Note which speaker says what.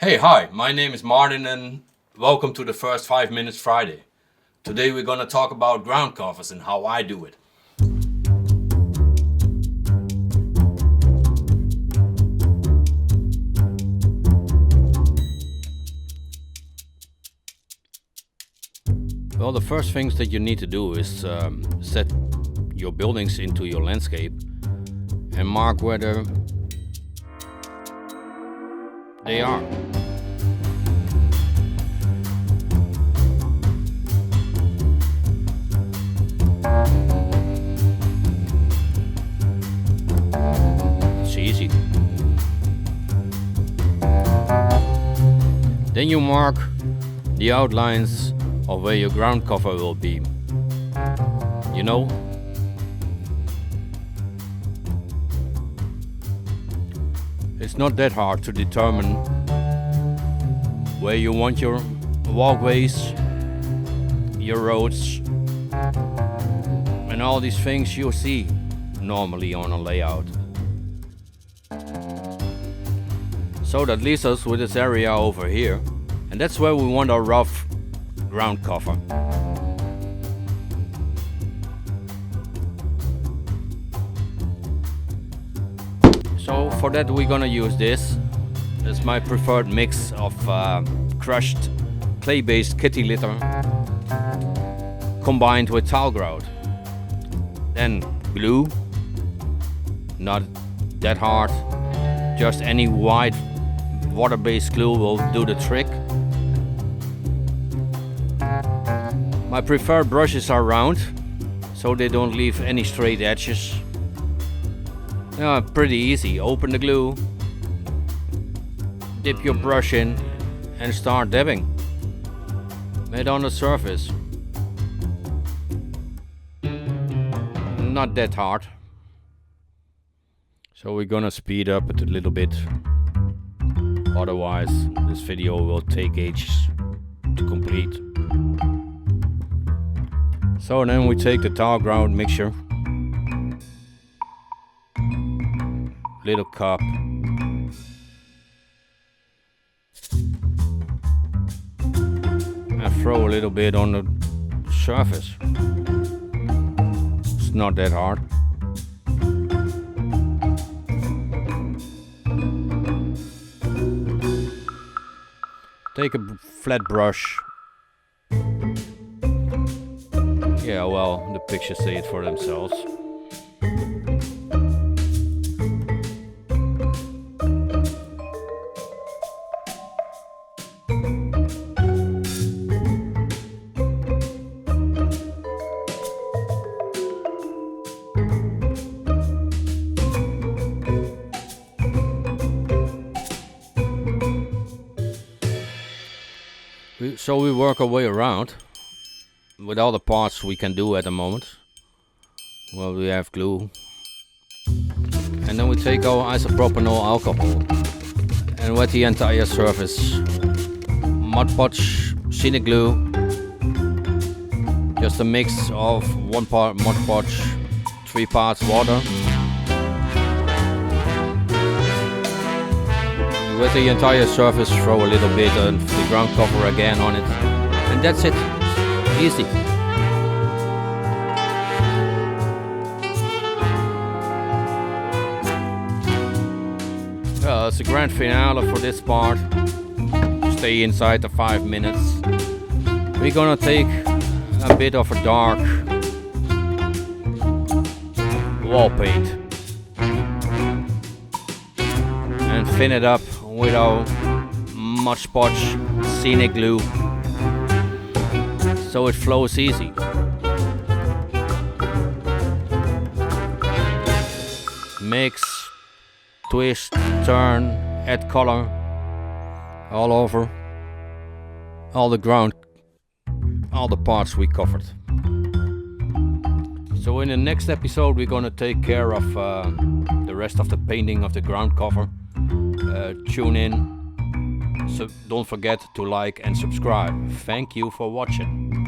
Speaker 1: Hey, hi, my name is Martin and welcome to the first 5 minutes Friday. Today we're gonna talk about ground covers and how I do it. Well, the first things that you need to do is set your buildings into your landscape and mark where they are. It's easy. Then you mark the outlines of where your ground cover will be. You know? It's not that hard to determine where you want your walkways, your roads, and all these things you see normally on a layout. So that leaves us with this area over here, and that's where we want our rough ground cover. So for that we're gonna use this. It's my preferred mix of crushed clay-based kitty litter combined with tile grout. Then glue, not that hard, just any white water-based glue will do the trick. My preferred brushes are round, so they don't leave any straight edges. Pretty easy. Open the glue, dip your brush in and start dabbing it on the surface. Not that hard. So we're gonna speed up it a little bit. Otherwise, this video will take ages to complete. So then we take the tile ground mixture, little cup, and throw a little bit on the surface. It's not that hard. Take a flat brush. Yeah, well, the pictures say it for themselves. So we work our way around with all the parts we can do at the moment. Well, we have glue, and then we take our isopropanol alcohol and wet the entire surface. Mod Podge, Scenic glue, just a mix of 1 part Mod Podge, 3 parts water. With the entire surface, throw a little bit of the ground cover again on it, and that's it. Easy. Well, it's a grand finale for this part. Stay inside the 5 minutes. We're gonna take a bit of a dark wall paint and thin it up with our Mod Podge Scenic glue so it flows easy. Mix, twist, turn, add color all over all the ground, all the parts we covered. So in the next episode we're gonna take care of the rest of the painting of the ground cover. Tune in, so don't forget to like and subscribe. Thank you for watching.